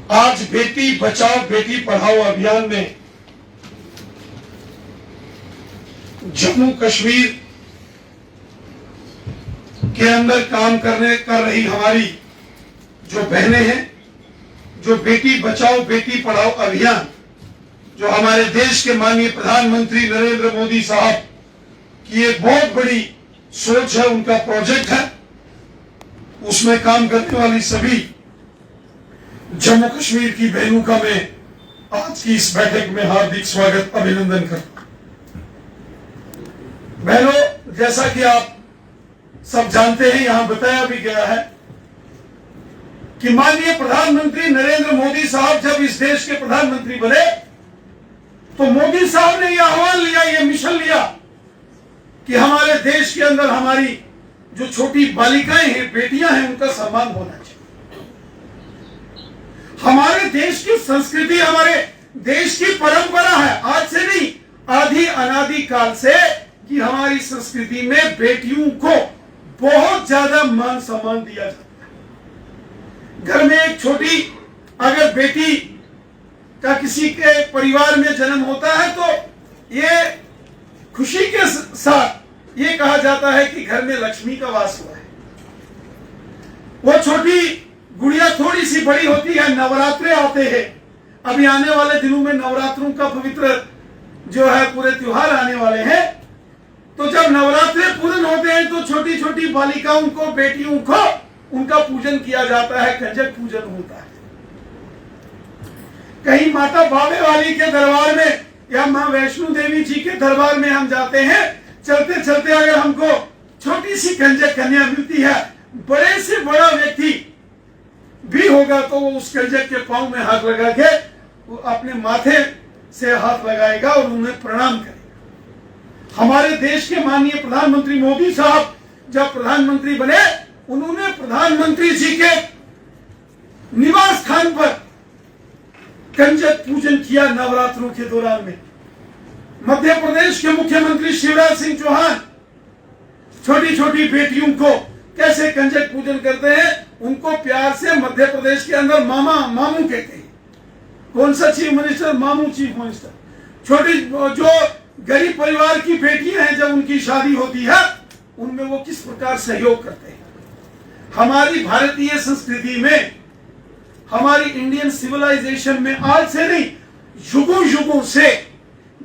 आज बेटी बचाओ बेटी पढ़ाओ अभियान में जम्मू कश्मीर के अंदर काम कर रही हमारी जो बहनें हैं, जो बेटी बचाओ बेटी पढ़ाओ अभियान जो हमारे देश के माननीय प्रधानमंत्री नरेंद्र मोदी साहब की एक बहुत बड़ी सोच है, उनका प्रोजेक्ट है, उसमें काम करने वाली सभी जम्मू कश्मीर की बहनों का मैं आज की इस बैठक में हार्दिक स्वागत अभिनंदन करता हूं। बहनों, जैसा कि आप सब जानते हैं, यहां बताया भी गया है कि माननीय प्रधानमंत्री नरेंद्र मोदी साहब जब इस देश के प्रधानमंत्री बने तो मोदी साहब ने यह आह्वान लिया, यह मिशन लिया कि हमारे देश के अंदर हमारी जो छोटी बालिकाएं हैं, बेटियां हैं, उनका सम्मान होना चाहिए। हमारे देश की संस्कृति, हमारे देश की परंपरा है, आज से नहीं, आदि अनादि काल से, कि हमारी संस्कृति में बेटियों को बहुत ज्यादा मान सम्मान दिया जाता है। घर में एक छोटी अगर बेटी का किसी के परिवार में जन्म होता है तो ये खुशी के साथ ये कहा जाता है कि घर में लक्ष्मी का वास हुआ है। वो छोटी गुड़िया थोड़ी सी बड़ी होती है, नवरात्रे आते हैं, अभी आने वाले दिनों में नवरात्रों का पवित्र जो है पूरे त्योहार आने वाले हैं, तो जब नवरात्रे पूर्ण होते हैं तो छोटी छोटी बालिकाओं को, बेटियों को उनका पूजन किया जाता है, कंजक पूजन होता है। कहीं माता बावे वाली के दरबार में या मां वैष्णो देवी जी के दरबार में हम जाते हैं, चलते चलते अगर हमको छोटी सी कंजक कन्या मिलती है, बड़े से बड़ा व्यक्ति भी होगा तो वो उस कंजक के पांव में हाथ लगा के वो अपने माथे से हाथ लगाएगा और उन्हें प्रणाम करेगा। हमारे देश के माननीय प्रधानमंत्री मोदी साहब जब प्रधानमंत्री बने, उन्होंने प्रधानमंत्री जी के निवास स्थान पर कंजक पूजन किया नवरात्रों के दौरान में। मध्य प्रदेश के मुख्यमंत्री शिवराज सिंह चौहान छोटी छोटी बेटियों को कैसे कंजक पूजन करते हैं, उनको प्यार से मध्य प्रदेश के अंदर मामा, मामू कहते हैं। कौन सा चीफ मिनिस्टर? मामू चीफ मिनिस्टर। छोटी जो गरीब परिवार की बेटियां हैं, जब उनकी शादी होती है, उनमें वो किस प्रकार सहयोग करते हैं। हमारी भारतीय संस्कृति में, हमारी इंडियन सिविलाइजेशन में आज से नहीं, युगों युगों से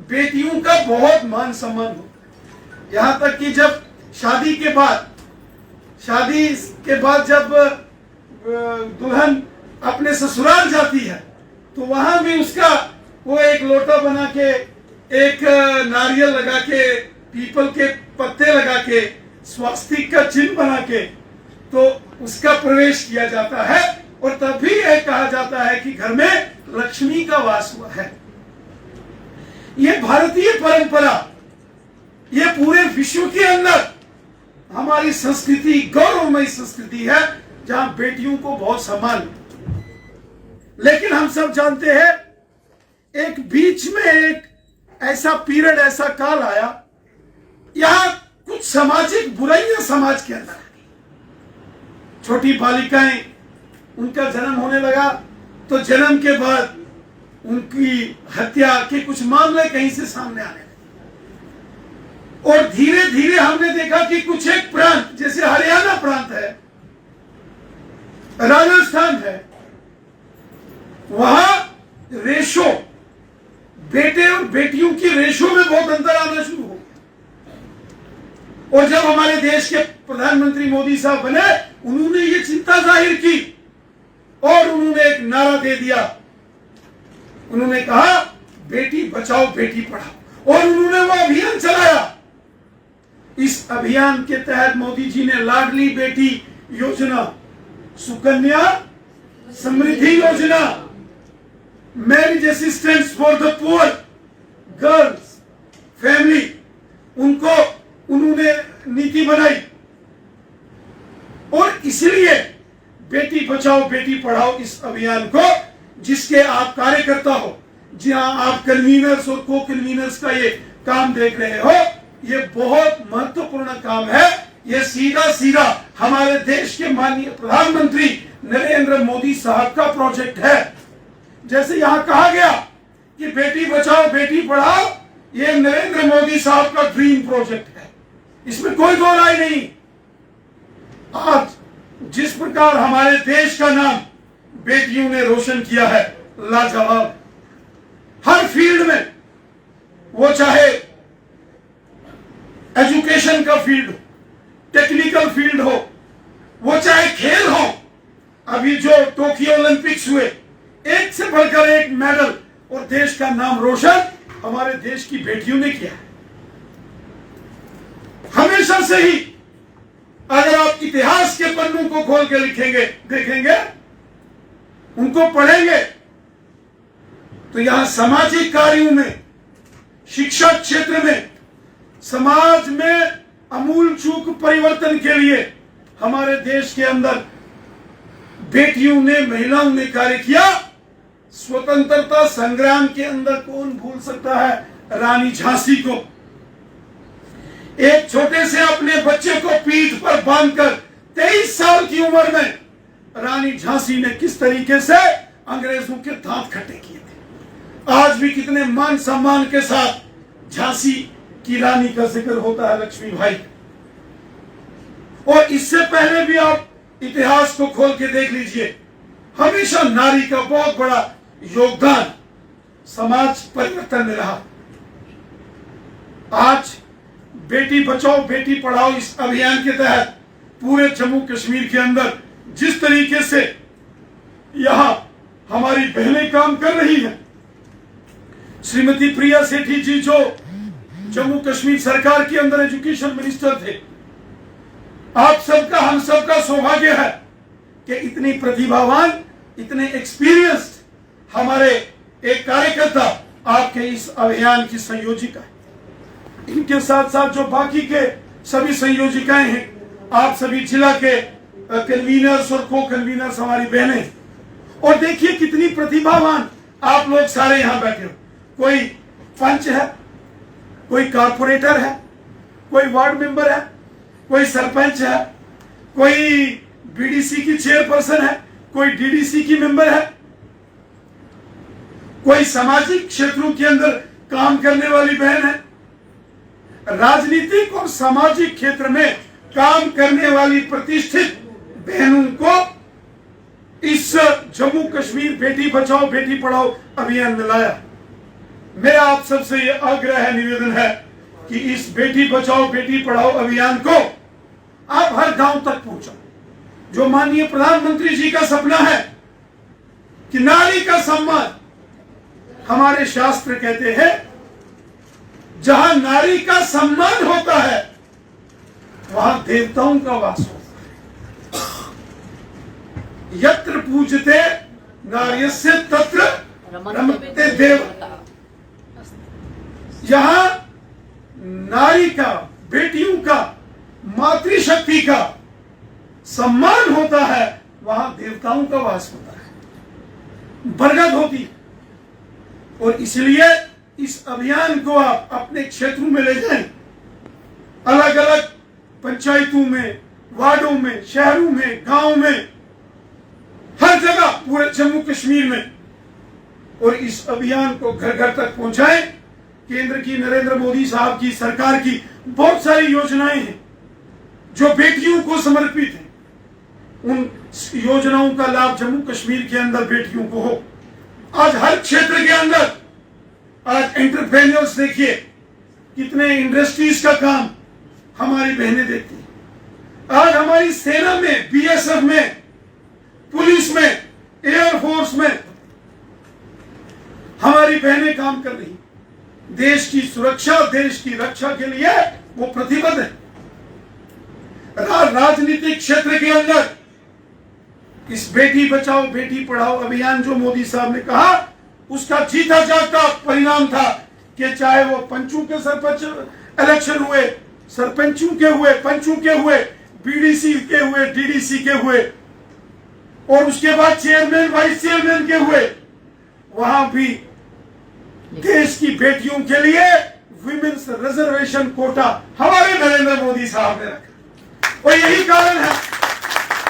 बेटियों का बहुत मान सम्मान होता है। यहां तक कि जब शादी के बाद जब दुल्हन अपने ससुराल जाती है तो वहां भी उसका वो एक लोटा बना के, एक नारियल लगा के, पीपल के पत्ते लगा के, स्वास्तिक का चिन्ह बना के तो उसका प्रवेश किया जाता है और तभी यह कहा जाता है कि घर में लक्ष्मी का वास हुआ है। ये भारतीय परंपरा, ये पूरे विश्व के अंदर हमारी संस्कृति, गौरवमयी संस्कृति है, जहां बेटियों को बहुत सम्मान। लेकिन हम सब जानते हैं, एक बीच में एक ऐसा पीरियड, ऐसा काल आया, यहां कुछ सामाजिक बुराइयां समाज के अंदर आ गई। छोटी बालिकाएं, उनका जन्म होने लगा तो जन्म के बाद उनकी हत्या के कुछ मामले कहीं से सामने आने लगे और धीरे धीरे हमने देखा कि कुछ एक प्रांत, जैसे हरियाणा प्रांत है, राजस्थान है, वहां रेशो, बेटे और बेटियों की रेशो में बहुत अंतर आना शुरू हो गया। और जब हमारे देश के प्रधानमंत्री मोदी साहब बने, उन्होंने ये चिंता जाहिर की और उन्होंने एक नारा दे दिया। उन्होंने कहा बेटी बचाओ बेटी पढ़ाओ, और उन्होंने वो अभियान चलाया। इस अभियान के तहत मोदी जी ने लाडली बेटी योजना, सुकन्या समृद्धि योजना, marriage assistance for the poor girls family, उनको उन्होंने नीति बनाई। और इसलिए बेटी बचाओ बेटी पढ़ाओ इस अभियान को, जिसके आप कार्यकर्ता हो, जहां आप कन्वीनर्स और को कन्वीनर्स का ये काम देख रहे हो, ये बहुत महत्वपूर्ण काम है। ये सीधा सीधा हमारे देश के माननीय प्रधानमंत्री नरेंद्र मोदी साहब का प्रोजेक्ट है। जैसे यहां कहा गया कि बेटी बचाओ बेटी पढ़ाओ, ये नरेंद्र मोदी साहब का ड्रीम प्रोजेक्ट है, इसमें कोई दो राय नहीं। आज जिस प्रकार हमारे देश का नाम बेटियों ने रोशन किया है, लाजवाब, हर फील्ड में, वो चाहे एजुकेशन का फील्ड हो, टेक्निकल फील्ड हो, वो चाहे खेल हो। अभी जो टोक्यो ओलंपिक्स हुए, एक से बढ़कर एक मेडल और देश का नाम रोशन हमारे देश की बेटियों ने किया है। हमेशा से ही अगर आप इतिहास के पन्नों को खोल के लिखेंगे, देखेंगे, उनको पढ़ेंगे, तो यहां सामाजिक कार्यों में, शिक्षा क्षेत्र में, समाज में अमूल चूक परिवर्तन के लिए हमारे देश के अंदर बेटियों ने, महिलाओं ने कार्य किया। स्वतंत्रता संग्राम के अंदर कौन भूल सकता है रानी झांसी को। एक छोटे से अपने बच्चे को पीठ पर बांधकर 23 साल की उम्र में रानी झांसी ने किस तरीके से अंग्रेजों के दांत खट्टे किए थे। आज भी कितने मान सम्मान के साथ झांसी की रानी का जिक्र होता है, लक्ष्मीबाई। और इससे पहले भी आप इतिहास को खोल के देख लीजिए, हमेशा नारी का बहुत बड़ा योगदान समाज परिवर्तन में रहा। आज बेटी बचाओ बेटी पढ़ाओ इस अभियान के तहत पूरे जम्मू कश्मीर के अंदर जिस तरीके से यहां हमारी बहनें काम कर रही हैं, श्रीमती प्रिया सेठी जी जो जम्मू कश्मीर सरकार के अंदर एजुकेशन मिनिस्टर थे, आप सबका, हम सबका सौभाग्य है कि इतनी प्रतिभावान, इतने एक्सपीरियंस्ड हमारे एक कार्यकर्ता आपके इस अभियान की संयोजिका है। इनके साथ साथ जो बाकी के सभी संयोजिकाएं हैं, आप सभी जिला के कन्वीनर्स और को कन्वीनर्स हमारी बहनें, और देखिए कितनी प्रतिभावान आप लोग सारे यहां बैठे हो। कोई पंच है, कोई कारपोरेटर है, कोई वार्ड मेंबर है, कोई सरपंच है, कोई बीडीसी की चेयरपर्सन है, कोई डीडीसी की मेंबर है, कोई सामाजिक क्षेत्रों के अंदर काम करने वाली बहन है। राजनीतिक और सामाजिक क्षेत्र में काम करने वाली प्रतिष्ठित बहनों को इस जम्मू कश्मीर बेटी बचाओ बेटी पढ़ाओ अभियान में लाया। मेरा आप सबसे यह आग्रह है, निवेदन है कि इस बेटी बचाओ बेटी पढ़ाओ अभियान को आप हर गांव तक पहुंचाओ। जो माननीय प्रधानमंत्री जी का सपना है कि नारी का सम्मान, हमारे शास्त्र कहते हैं जहां नारी का सम्मान होता है वहां देवताओं का वास होता है। यत्र पूजते नार्यस्य तत्र रमते देवता। जहां नारी का, बेटियों का, मातृशक्ति का सम्मान होता है वहां देवताओं का वास होता है, बरगद होती है। और इसलिए इस अभियान को आप अपने क्षेत्रों में ले जाएं, अलग अलग पंचायतों में, वार्डों में, शहरों में, गांव में, हर जगह पूरे जम्मू कश्मीर में, और इस अभियान को घर घर तक पहुंचाएं। केंद्र की नरेंद्र मोदी साहब की सरकार की बहुत सारी योजनाएं हैं जो बेटियों को समर्पित हैं। उन योजनाओं का लाभ जम्मू कश्मीर के अंदर बेटियों को हो। आज हर क्षेत्र के अंदर आज एंटरप्रेन्योर्स देखिए, कितने इंडस्ट्रीज का काम हमारी बहनें देखती हैं। आज हमारी सेना में, बीएसएफ में, पुलिस में, एयरफोर्स में हमारी बहनें काम कर रही। देश की सुरक्षा, देश की रक्षा के लिए वो प्रतिबद्ध है। राजनीतिक क्षेत्र के अंदर इस बेटी बचाओ बेटी पढ़ाओ अभियान जो मोदी साहब ने कहा, उसका जीता जागता परिणाम था कि चाहे वो पंचों के सरपंच इलेक्शन हुए, सरपंचों के हुए, पंचों के हुए, बीडीसी के हुए, डीडीसी के हुए, और उसके बाद चेयरमैन वाइस चेयरमैन के हुए, वहां भी देश की बेटियों के लिए विमेन्स रिजर्वेशन कोटा हमारे नरेंद्र मोदी साहब ने रखा। और यही कारण है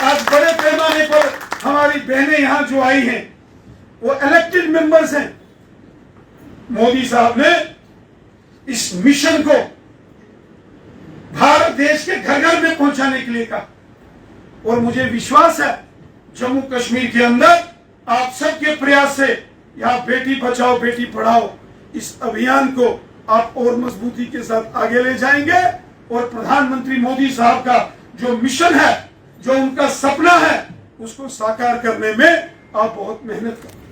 आज बड़े पैमाने पर हमारी बहनें यहां जो आई हैं, वो इलेक्टेड मेंबर्स हैं। मोदी साहब ने इस मिशन को भारत देश के घर घर में पहुंचाने के लिए कहा, और मुझे विश्वास है जम्मू कश्मीर के अंदर आप सबके प्रयास से यहां बेटी बचाओ बेटी पढ़ाओ इस अभियान को आप और मजबूती के साथ आगे ले जाएंगे, और प्रधानमंत्री मोदी साहब का जो मिशन है, जो उनका सपना है, उसको साकार करने में आप बहुत मेहनत करें।